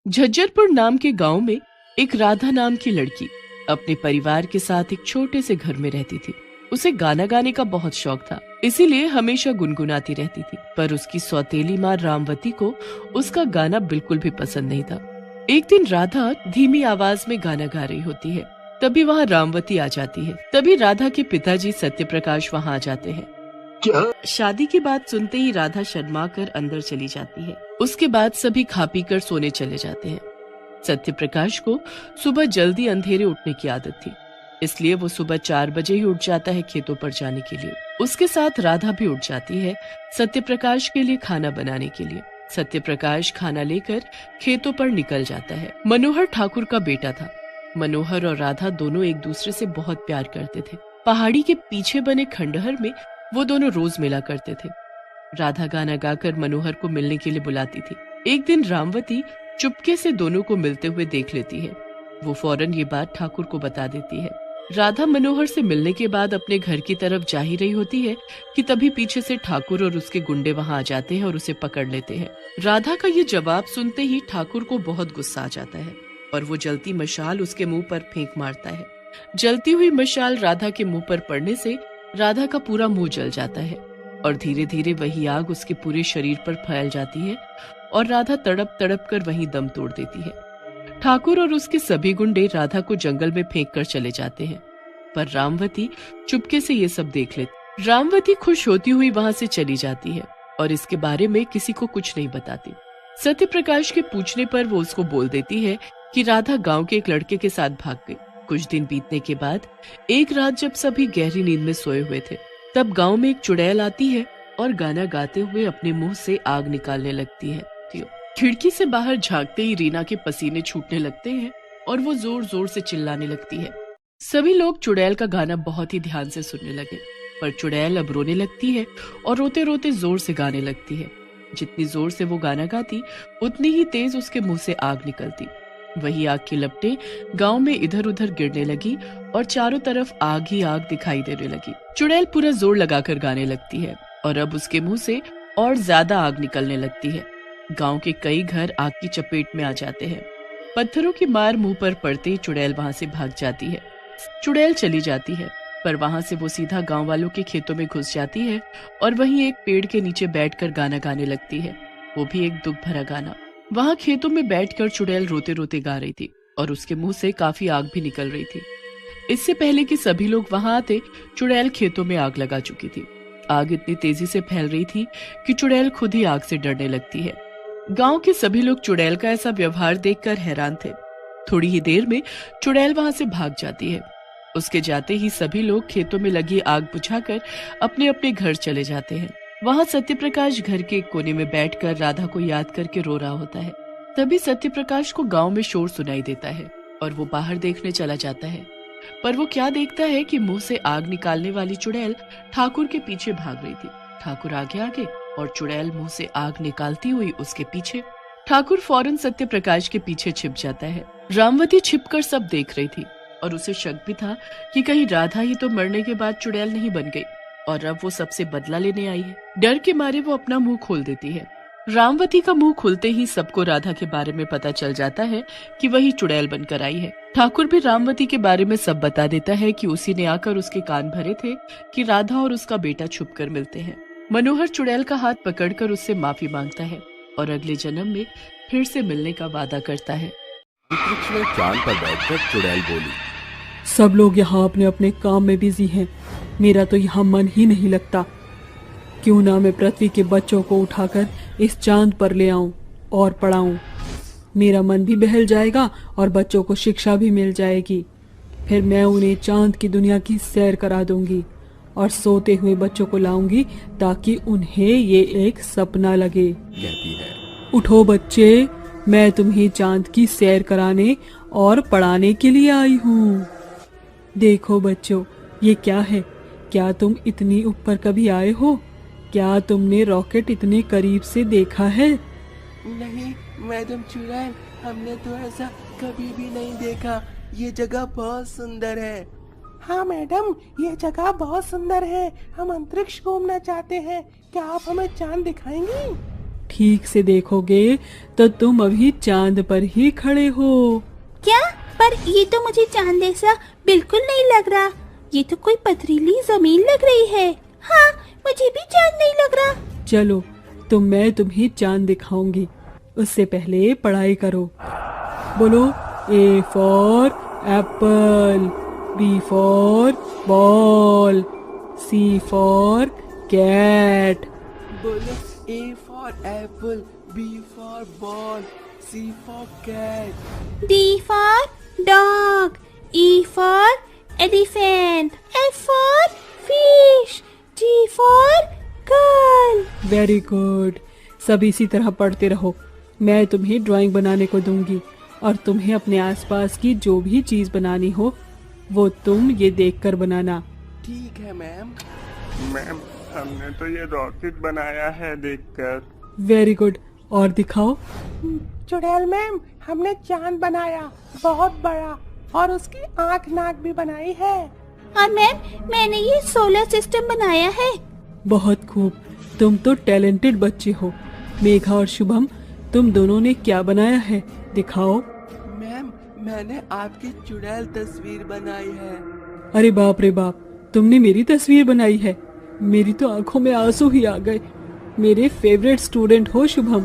झज्जरपुर नाम के गांव में एक राधा नाम की लड़की अपने परिवार के साथ एक छोटे से घर में रहती थी। उसे गाना गाने का बहुत शौक था, इसीलिए हमेशा गुनगुनाती रहती थी। पर उसकी सौतेली माँ रामवती को उसका गाना बिल्कुल भी पसंद नहीं था। एक दिन राधा धीमी आवाज में गाना गा रही होती है, तभी वहाँ रामवती आ जाती है। तभी राधा के पिताजी सत्यप्रकाश वहाँ आ जाते हैं। क्या? शादी की बात सुनते ही राधा शर्मा कर अंदर चली जाती है। उसके बाद सभी खा पी कर सोने चले जाते हैं। सत्यप्रकाश को सुबह जल्दी अंधेरे उठने की आदत थी, इसलिए वो सुबह 4 बजे ही उठ जाता है खेतों पर जाने के लिए। उसके साथ राधा भी उठ जाती है सत्यप्रकाश के लिए खाना बनाने के लिए। सत्यप्रकाश खाना लेकर खेतों पर निकल जाता है। मनोहर ठाकुर का बेटा था। मनोहर और राधा दोनों एक दूसरे से बहुत प्यार करते थे। पहाड़ी के पीछे बने खंडहर में वो दोनों रोज मिला करते थे। राधा गाना गाकर मनोहर को मिलने के लिए बुलाती थी। एक दिन रामवती चुपके से दोनों को मिलते हुए देख लेती है। वो फौरन ये बात ठाकुर को बता देती है। राधा मनोहर से मिलने के बाद अपने घर की तरफ जा ही रही होती है कि तभी पीछे से ठाकुर और उसके गुंडे वहां आ जाते हैं और उसे पकड़ लेते हैं। राधा का ये जवाब सुनते ही ठाकुर को बहुत गुस्सा आ जाता है और वो जलती मशाल उसके मुंह पर फेंक मारता है। जलती हुई मशाल राधा के मुंह पर पड़ने से राधा का पूरा मुंह जल जाता है और धीरे धीरे वही आग उसके पूरे शरीर पर फैल जाती है और राधा तड़प तड़प कर वहीं दम तोड़ देती है। ठाकुर और उसके सभी गुंडे राधा को जंगल में फेंक कर चले जाते हैं, पर रामवती चुपके से ये सब देख लेती। रामवती खुश होती हुई वहां से चली जाती है और इसके बारे में किसी को कुछ नहीं बताती। सत्यप्रकाश के पूछने पर वो उसको बोल देती है कि राधा गांव के एक लड़के के साथ भाग गई। कुछ दिन बीतने के बाद एक रात जब सभी गहरी नींद में सोए हुए थे, तब गांव में एक चुड़ैल आती है और गाना गाते हुए अपने मुंह से आग निकालने लगती है। खिड़की से बाहर झांकते ही रीना के पसीने छूटने लगते हैं और वो जोर जोर से चिल्लाने लगती है। सभी लोग चुड़ैल का गाना बहुत ही ध्यान से सुनने लगे, पर चुड़ैल अब रोने लगती है और रोते रोते जोर से गाने लगती है। जितनी जोर से वो गाना गाती, उतनी ही तेज उसके मुंह से आग निकलती। वही आग की लपटें गांव में इधर उधर गिरने लगी और चारों तरफ आग ही आग दिखाई देने लगी। चुड़ैल पूरा जोर लगाकर गाने लगती है और अब उसके मुंह से और ज्यादा आग निकलने लगती है। गांव के कई घर आग की चपेट में आ जाते हैं। पत्थरों की मार मुंह पर पड़ते ही चुड़ैल वहां से भाग जाती है। चुड़ैल चली जाती है, पर वहां से वो सीधा गांव वालों के खेतों में घुस जाती है और वहीं एक पेड़ के नीचे बैठकर गाना गाने लगती है, वो भी एक दुख भरा गाना। वहां खेतों में बैठकर चुड़ैल रोते रोते गा रही थी और उसके मुंह से काफी आग भी निकल रही थी। इससे पहले कि सभी लोग वहां आते, चुड़ैल खेतों में आग लगा चुकी थी। आग इतनी तेजी से फैल रही थी कि चुड़ैल खुद ही आग से डरने लगती है। गांव के सभी लोग चुड़ैल का ऐसा व्यवहार देखकर हैरान थे। थोड़ी ही देर में चुड़ैल वहां से भाग जाती है। उसके जाते ही सभी लोग खेतों में लगी आग बुझाकर अपने अपने घर चले जाते हैं। वहां सत्यप्रकाश घर के एक कोने में बैठकर राधा को याद करके रो रहा होता है। तभी सत्यप्रकाश को गांव में शोर सुनाई देता है और वो बाहर देखने चला जाता है, पर वो क्या देखता है कि मुंह से आग निकालने वाली चुड़ैल ठाकुर के पीछे भाग रही थी। ठाकुर आगे आगे और चुड़ैल मुंह से आग निकालती हुई उसके पीछे। ठाकुर फौरन सत्यप्रकाश के पीछे छिप जाता है। रामवती छिपकर सब देख रही थी और उसे शक भी था कि कहीं राधा ही तो मरने के बाद चुड़ैल नहीं बन गई और अब वो सबसे बदला लेने आई है। डर के मारे वो अपना मुंह खोल देती है। रामवती का मुंह खुलते ही सबको राधा के बारे में पता चल जाता है कि वही चुड़ैल बनकर आई है। ठाकुर भी रामवती के बारे में सब बता देता है कि उसी ने आकर उसके कान भरे थे कि राधा और उसका बेटा छुपकर मिलते हैं। मनोहर चुड़ैल का हाथ पकड़कर उससे माफी मांगता है और अगले जन्म में फिर से मिलने का वादा करता है। अंतरिक्ष में चांद पर बैठकर चुड़ैल बोली, सब लोग यहाँ अपने अपने काम में बिजी हैं, मेरा तो यहाँ मन ही नहीं लगता। क्यों ना मैं पृथ्वी के बच्चों को उठाकर इस चांद पर ले आऊं और पढ़ाऊं। मेरा मन भी बहल जाएगा और बच्चों को शिक्षा भी मिल जाएगी। फिर मैं उन्हें चांद की दुनिया की सैर करा दूंगी और सोते हुए बच्चों को लाऊंगी ताकि उन्हें ये एक सपना लगे। कहती है, उठो बच्चे, मैं तुम्हें चांद की सैर कराने और पढ़ाने के लिए आई हूँ। देखो बच्चों, ये क्या है? क्या तुम इतनी ऊपर कभी आए हो? क्या तुमने रॉकेट इतने करीब से देखा है? नहीं मैडम चुड़ैल, हमने तो ऐसा कभी भी नहीं देखा। ये जगह बहुत सुंदर है। हाँ मैडम, ये जगह बहुत सुंदर है। हम अंतरिक्ष घूमना चाहते हैं। क्या आप हमें चांद दिखाएंगी? ठीक से देखोगे तो तुम अभी चांद पर ही खड़े हो। क्या? पर ये तो मुझे चांद जैसा बिल्कुल नहीं लग रहा, ये तो कोई पथरीली जमीन लग रही है। हाँ, मुझे भी चांद नहीं लग रहा। चलो तो मैं तुम्हें चांद दिखाऊंगी, उससे पहले पढ़ाई करो। बोलो A for apple, B for ball, C for cat। बोलो A for apple, B for ball, C for cat, D for dog, E for elephant, F for fish, G for girl। Very good, सब इसी तरह पढ़ते रहो। मैं तुम्हें drawing बनाने को दूंगी और तुम्हें अपने आसपास की जो भी चीज बनानी हो वो तुम ये देखकर बनाना। ठीक है मैम। मैम, हमने तो ये रॉकेट बनाया है देखकर। वेरी गुड, और दिखाओ। चुड़ैल मैम, हमने चांद बनाया बहुत बड़ा, और उसकी आँख नाक भी बनाई है। और मैम, मैंने ये सोलर सिस्टम बनाया है। बहुत खूब, तुम तो टैलेंटेड बच्चे हो। मेघा और शुभम, तुम दोनों ने क्या बनाया है, दिखाओ। मैम, मैंने आपकी चुड़ैल तस्वीर बनाई है। अरे बाप रे बाप, तुमने मेरी तस्वीर बनाई है। मेरी तो आंखों में आंसू ही आ गए। मेरे फेवरेट स्टूडेंट हो शुभम।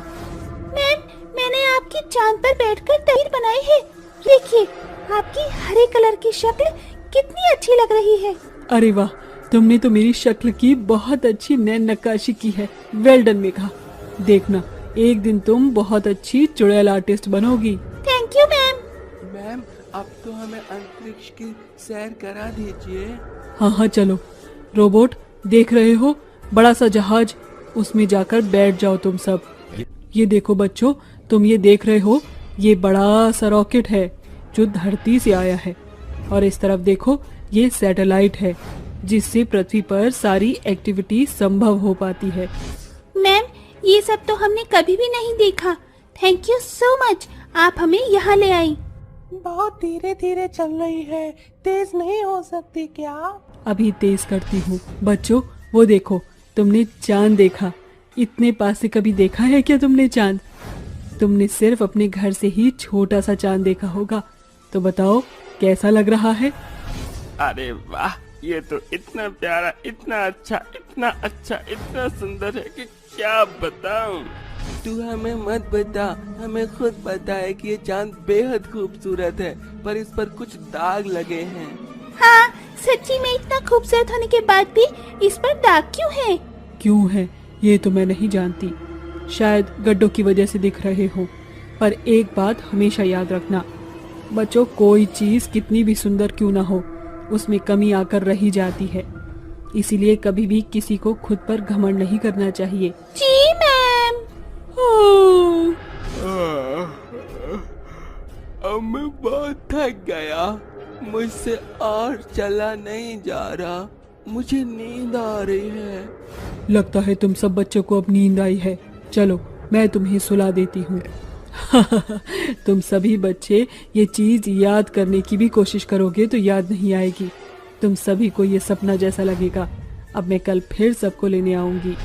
मैम, मैंने आपकी चांद पर बैठकर तस्वीर बनाई है। देखिए, आपकी हरे कलर की शक्ल कितनी अच्छी लग रही है। अरे वाह, तुमने तो मेरी शक्ल की बहुत अच्छी नैन नक्काशी की है। Well done Megha. देखना, एक दिन तुम बहुत अच्छी चुड़ैल आर्टिस्ट बनोगी। Thank you ma'am. मैम, अब तो हमें अंतरिक्ष की सैर करा दीजिए। हाँ हाँ चलो। रोबोट, देख रहे हो बड़ा सा जहाज, उसमें जाकर बैठ जाओ तुम सब। ये देखो बच्चों, तुम ये देख रहे हो, ये बड़ा सा रॉकेट है जो धरती से आया है। और इस तरफ देखो, ये सैटेलाइट है जिससे पृथ्वी पर सारी एक्टिविटी संभव हो पाती है। मैम, ये सब तो हमने कभी भी नहीं देखा। थैंक यू सो मच, आप हमें यहाँ ले आई। बहुत धीरे धीरे चल रही है, तेज नहीं हो सकती क्या? अभी तेज करती हूँ। बच्चों, वो देखो, तुमने चांद देखा। इतने पास से कभी देखा है क्या तुमने चांद? तुमने सिर्फ अपने घर से ही छोटा सा चांद देखा होगा। तो बताओ कैसा लग रहा है? अरे वाह, ये तो इतना प्यारा, इतना अच्छा, इतना अच्छा, इतना सुंदर है कि क्या बताऊं। तू हमें मत बता, हमें खुद पता है कि ये चांद बेहद खूबसूरत है, पर इस पर कुछ दाग लगे हैं। हाँ, सच्ची में इतना खूबसूरत होने के बाद भी इस पर दाग क्यों है? क्यों है ये तो मैं नहीं जानती, शायद गड्ढों की वजह से दिख रहे हो। पर एक बात हमेशा याद रखना बच्चों, कोई चीज कितनी भी सुंदर क्यों ना हो, उसमें कमी आकर रही जाती है। इसीलिए कभी भी किसी को खुद पर घमंड नहीं करना चाहिए। जी मैम। अब मैं बहुत थक गया, मुझसे और चला नहीं जा रहा, मुझे नींद आ रही है। लगता है तुम सब बच्चों को अब नींद आई है। चलो मैं तुम्हें सुला देती हूँ। तुम सभी बच्चे ये चीज याद करने की भी कोशिश करोगे तो याद नहीं आएगी। तुम सभी को ये सपना जैसा लगेगा। अब मैं कल फिर सबको लेने आऊंगी।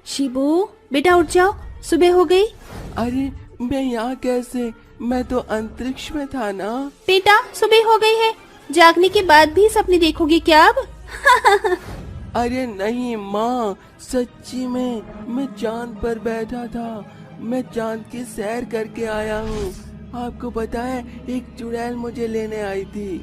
शिबू, बेटा उठ जाओ, सुबह हो गई। अरे मैं यहाँ कैसे? मैं तो अंतरिक्ष में था ना। बेटा, सुबह हो गई है, जागने के बाद भी सपने देखोगे क्या अब? अरे नहीं माँ, सच्ची में मैं चांद पर बैठा था। मैं चांद की सैर करके आया हूँ। आपको पता है, एक चुड़ैल मुझे लेने आई थी।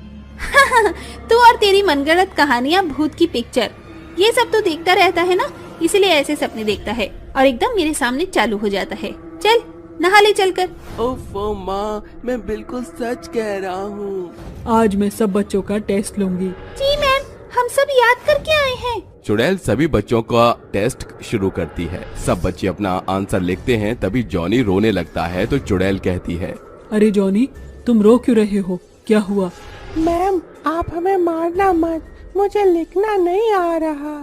तू और तेरी मनगढ़ंत कहानियाँ, भूत की पिक्चर, ये सब तो देखता रहता है ना, इसलिए ऐसे सपने देखता है और एकदम मेरे सामने चालू हो जाता है। चल नहा ले चलकर। ओफो माँ, मैं बिल्कुल सच कह रहा हूँ। आज मैं सब बच्चों का टेस्ट लूंगी। जी मैम, हम सब याद करके आए हैं। चुड़ैल सभी बच्चों का टेस्ट शुरू करती है। सब बच्चे अपना आंसर लिखते हैं। तभी जॉनी रोने लगता है तो चुड़ैल कहती है, अरे जॉनी, तुम रो क्यों रहे हो, क्या हुआ? मैम, आप हमें मारना मत, मुझे लिखना नहीं आ रहा,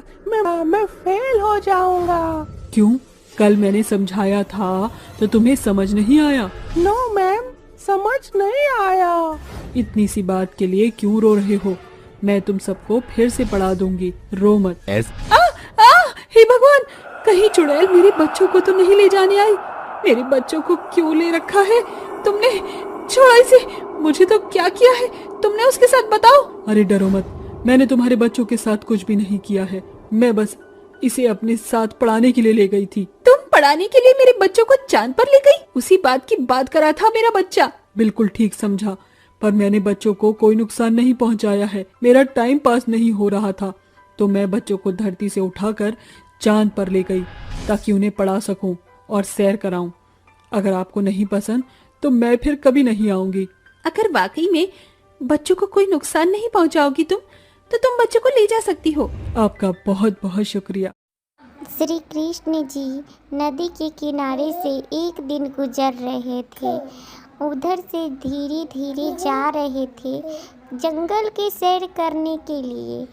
मैं फेल हो जाऊंगा। क्यों? कल मैंने समझाया था तो तुम्हें समझ नहीं आया? नो मैम, समझ नहीं आया। इतनी सी बात के लिए क्यों रो रहे हो? मैं तुम सबको फिर से पढ़ा दूंगी, रो मत। ऐस हे भगवान, कहीं चुड़ैल मेरे बच्चों को तो नहीं ले जाने आई। मेरे बच्चों को क्यों ले रखा है तुमने? छोड़ो इसे। मुझे तो क्या किया है तुमने उसके साथ, बताओ। अरे डरो मत, मैंने तुम्हारे बच्चों के साथ कुछ भी नहीं किया है। मैं बस इसे अपने साथ पढ़ाने के लिए ले गई थी। तुम पढ़ाने के लिए मेरे बच्चों को चांद पर ले गई? उसी बात की बात कर रहा था मेरा बच्चा। बिल्कुल ठीक समझा, पर मैंने बच्चों को कोई नुकसान नहीं पहुंचाया है। मेरा टाइम पास नहीं हो रहा था तो मैं बच्चों को धरती से उठाकर चांद पर ले गई ताकि उन्हें पढ़ा सकूं और सैर कराऊं। अगर आपको नहीं पसंद तो मैं फिर कभी नहीं आऊंगी। अगर वाकई में बच्चों को कोई नुकसान नहीं पहुंचाओगी तुम, तो तुम बच्चों को ले जा सकती हो। आपका बहुत बहुत शुक्रिया। श्री कृष्ण जी नदी के किनारे से एक दिन गुजर रहे थे। उधर से धीरे धीरे जा रहे थे जंगल के सैर करने के लिए।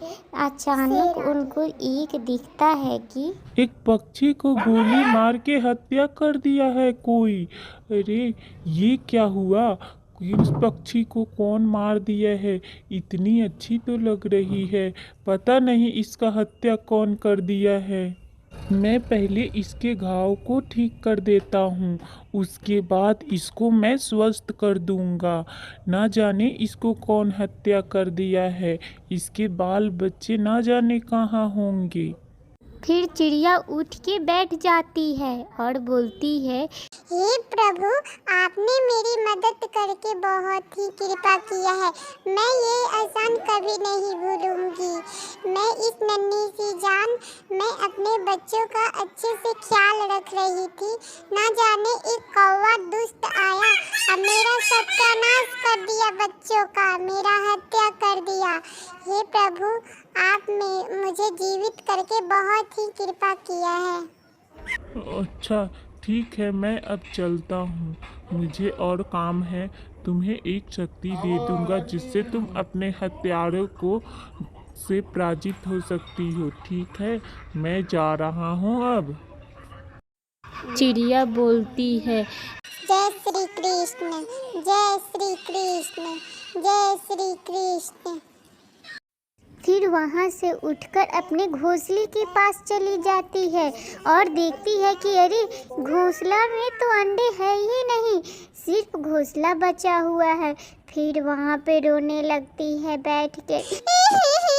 अचानक उनको एक दिखता है कि एक पक्षी को गोली मार के हत्या कर दिया है कोई। अरे ये क्या हुआ? इस पक्षी को कौन मार दिया है? इतनी अच्छी तो लग रही है, पता नहीं इसका हत्या कौन कर दिया है। मैं पहले इसके घाव को ठीक कर देता हूँ, उसके बाद इसको मैं स्वस्थ कर दूँगा। ना जाने इसको कौन हत्या कर दिया है, इसके बाल बच्चे ना जाने कहाँ होंगे। फिर चिड़िया उठ के बैठ जाती है और बोलती है, हे प्रभु, आपने मेरी मदद करके बहुत ही कृपा किया है। मैं ये एहसान कभी नहीं भूलूंगी। मैं इस नन्ही सी जान, मैं अपने बच्चों का अच्छे से ख्याल रख रही थी। ना जाने एक कौवा दुष्ट आया और मेरा सत्यानाश कर दिया, बच्चों का मेरा हत्या कर दिया। हे प्रभु, आप मुझे जीवित करके बहुत ही कृपा किया है। अच्छा ठीक है, मैं अब चलता हूँ, मुझे और काम है। तुम्हें एक शक्ति दे दूंगा जिससे तुम अपने हत्यारों को से पराजित हो सकती हो। ठीक है, मैं जा रहा हूँ अब। चिड़िया बोलती है, जय श्री कृष्ण, जय श्री कृष्ण, जय श्री कृष्ण। फिर वहाँ से उठकर अपने घोंसले के पास चली जाती है और देखती है कि अरे घोंसला में तो अंडे है ही नहीं, सिर्फ घोंसला बचा हुआ है। फिर वहाँ पे रोने लगती है बैठ के। मेरे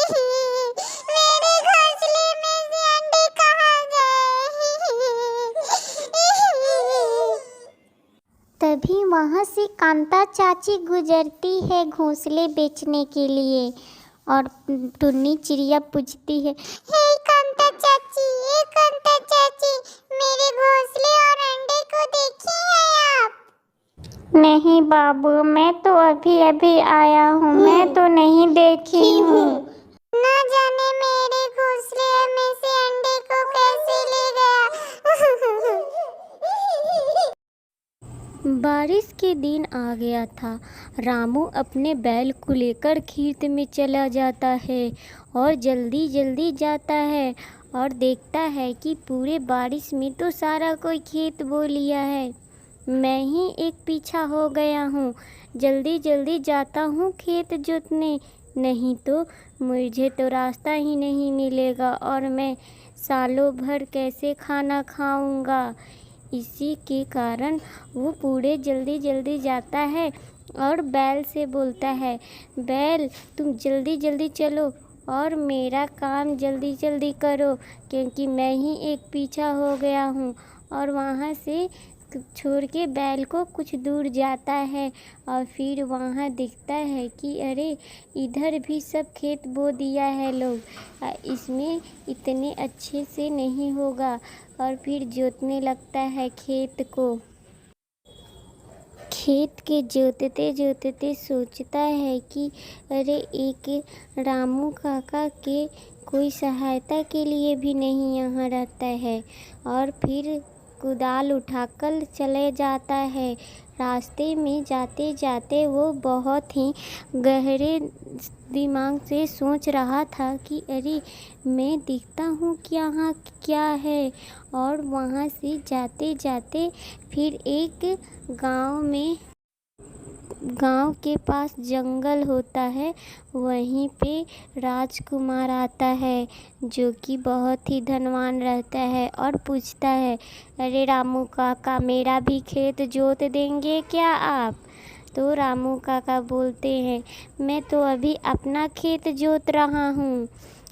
घोंसले में से अंडे कहाँ गए? तभी वहाँ से कांता चाची गुजरती है घोंसले बेचने के लिए और टुन्नी चिड़िया पूछती है, हे कांता चाची, हे कांता चाची, मेरे घोंसले और अंडे को देखे हैं आप? नहीं बाबू, मैं तो अभी अभी आया हूँ, मैं तो नहीं देखी हूँ। ना जाने मेरे घोंसले में से अंडे को कैसे ले गया। बारिश के दिन आ गया था। रामू अपने बैल को लेकर खेत में चला जाता है और जल्दी जल्दी जाता है और देखता है कि पूरे बारिश में तो सारा कोई खेत बो लिया है। मैं ही एक पीछा हो गया हूँ। जल्दी जल्दी जाता हूँ खेत जोतने, नहीं तो मुझे तो रास्ता ही नहीं मिलेगा और मैं सालों भर कैसे खाना खाऊंगा। इसी के कारण वो पूरे जल्दी जल्दी जाता है और बैल से बोलता है, बैल तुम जल्दी जल्दी चलो और मेरा काम जल्दी जल्दी करो, क्योंकि मैं ही एक पीछा हो गया हूँ। और वहाँ से छोड़ के बैल को कुछ दूर जाता है और फिर वहाँ दिखता है कि अरे इधर भी सब खेत बो दिया है लोग, इसमें इतने अच्छे से नहीं होगा। और फिर जोतने लगता है खेत को। खेत के जोतते जोतते सोचता है कि अरे एक रामू काका के कोई सहायता के लिए भी नहीं यहाँ रहता है, और फिर कुदाल उठाकर चले जाता है। रास्ते में जाते जाते वो बहुत ही गहरे दिमाग से सोच रहा था कि अरे मैं देखता हूँ कि यहाँ क्या है। और वहाँ से जाते जाते फिर एक गांव में गांव के पास जंगल होता है, वहीं पे राजकुमार आता है जो कि बहुत ही धनवान रहता है और पूछता है, अरे रामू काका, मेरा भी खेत जोत देंगे क्या आप? तो रामू काका बोलते हैं, मैं तो अभी अपना खेत जोत रहा हूँ।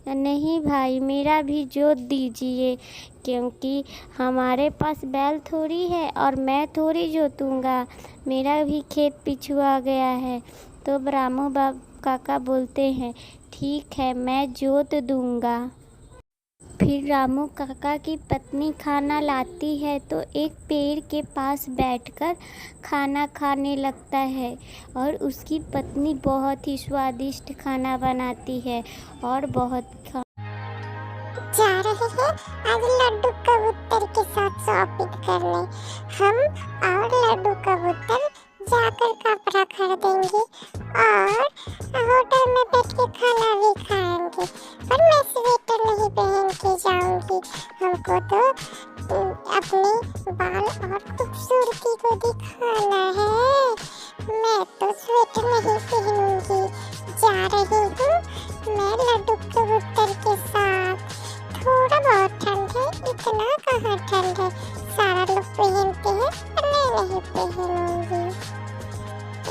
नहीं भाई, मेरा भी जोत दीजिए, क्योंकि हमारे पास बैल थोड़ी है और मैं थोड़ी जोतूँगा, मेरा भी खेत पिछुआ गया है। तो रामू काका बोलते हैं, ठीक है, मैं जोत दूँगा। फिर रामू काका की पत्नी खाना लाती है तो एक पेड़ के पास बैठकर खाना खाने लगता है और उसकी पत्नी बहुत ही स्वादिष्ट खाना बनाती है और बहुत जा रहे हैं आज लड्डू कबूतर के साथ शॉपिंग करने। हम और लड्डू कबूतर जाकर कपड़ा खरीदेंगे और होटल में बैठ के खाना भी खाएंगे। पर मैं स्वेटर नहीं पहन के जाऊंगी, हमको तो अपने बाल और खूबसूरती को दिखाना है। मैं तो स्वेटर नहीं पहनूंगी, जा रही हूँ मैं लड्डू कबूतर के साथ। थोड़ा बहुत ठंड है, इतना कहाँ ठंड है, सारा लोग पहनते हैं पर मैं नहीं पहनूंगी।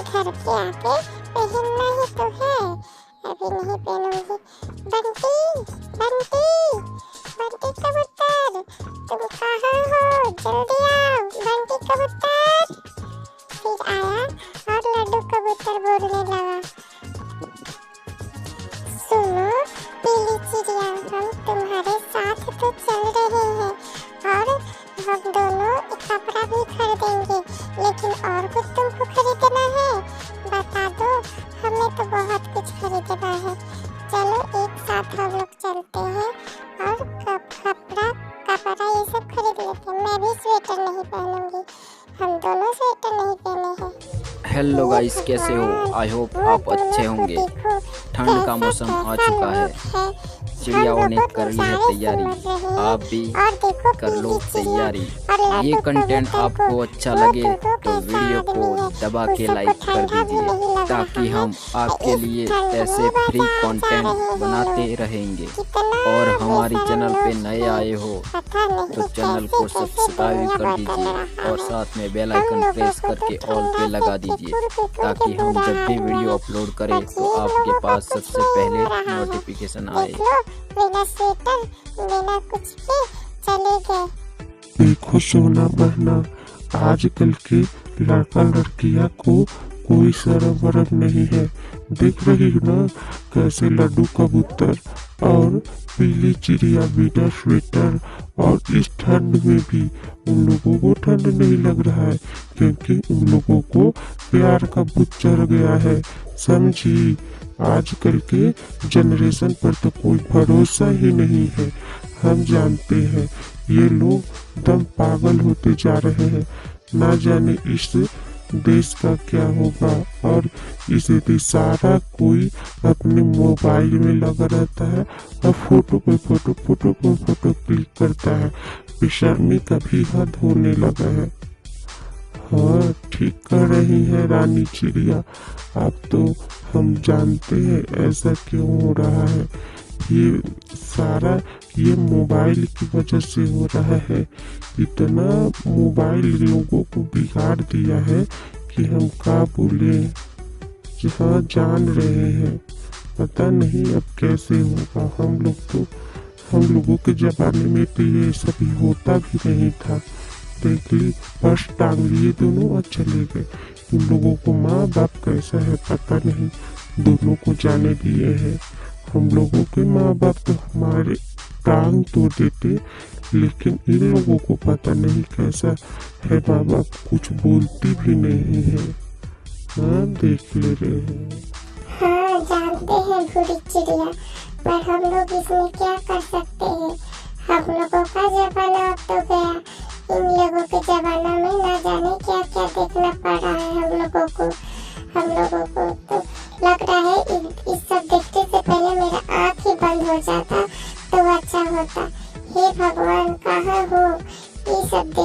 घर के आगे पहनना ही तो है, अभी नहीं पहनूंगी। बंटी बंटी बंटी कबूतर, तुम कहाँ हो? जल्दी आओ बंटी कबूतर। फिर आया और लड्डू कबूतर बोलने लगा, सुनो पीली चिड़िया, हम तुम्हारे साथ तो चल रहे हैं और हम दोनों कपड़ा भी खरीदेंगे, लेकिन और कुछ तुमको खरीदना है? बता दो, हमें तो बहुत कुछ खरीदना है। चलो एक साथ हम लोग चलते हैं और कपड़ा ये सब खरीद लेते हैं। मैं भी स्वेटर नहीं पहनूंगी, हम दोनों स्वेटर नहीं पहने हैं। हेलो गाइस, कैसे हो? आई होप आप अच्छे होंगे। ठंड का मौसम आ चुका है, चिड़ियाओं ने कर ली है तैयारी, आप भी कर लो तैयारी। ये कंटेंट आपको अच्छा लगे तो वीडियो को दबा के लाइक कर दीजिए, ताकि हम आपके लिए ऐसे फ्री कंटेंट बनाते रहेंगे। और हमारी चैनल पे नए आए हो तो चैनल को सब्सक्राइब कर दीजिए और साथ में बेल आइकन प्रेस करके ऑल पे लगा दीजिए, ताकि हम जब भी वीडियो अपलोड करें तो आपके पास सबसे पहले नोटिफिकेशन आए। बिना स्वेटर बिना कुछ भी चले गए। देखो सोना बहना, आजकल के लड़का लड़कियां को कोई शर्म वरम नहीं है। देख रही हो ना कैसे लड्डू कबूतर और पीली चिड़िया बिना स्वेटर, और इस ठंड में भी उन लोगों को ठंड नहीं लग रहा है, क्योंकि उन लोगों को प्यार का भूत चढ़ गया है। समझी? आजकल के जनरेशन पर तो कोई भरोसा ही नहीं है। हम जानते हैं ये लोग दम पागल होते जा रहे हैं। ना जाने इस देश का क्या होगा, और इसे सारा कोई अपने मोबाइल में लगा रहता है और फोटो पे फोटो क्लिक करता है। बेशर्मी का भी हद होने लगा है। हाँ, ठीक कर रही है रानी चिड़िया। अब तो हम जानते हैं ऐसा क्यों हो रहा है। ये सारा ये मोबाइल की वजह से हो रहा है। इतना मोबाइल लोगों को बिगाड़ दिया है कि हम क्या बोले। कि हाँ, जान रहे हैं, पता नहीं अब कैसे होगा। हम लोगों के जमाने में तो ये सभी होता भी नहीं था। देख ली, बस टांग लिए दोनों और चले गए। उन लोगों को माँ बाप कैसा है पता नहीं, दोनों को जाने दिए हैं। हम लोगों के माँ बाप तो हमारे टांग तोड़ देते, लेकिन इन लोगों को पता नहीं कैसा है माँ बाप, कुछ बोलती भी नहीं है। हाँ, देख ले रहे हैं। हाँ, जानते हैं बुरी चिड़िया, पर हम लोग इसमें क्या कर सकते हैं। हम लोगों का जमाना अब तो गया, इन लोगों के जमाना में ना जाने क्या क्या देखना पड़ रहा है हम लोगों को तो लग रहा है इस सब देखने से पहले मेरा आँख ही बंद हो जाता तो अच्छा होता। हे भगवान, कहाँ हो? ये सब देख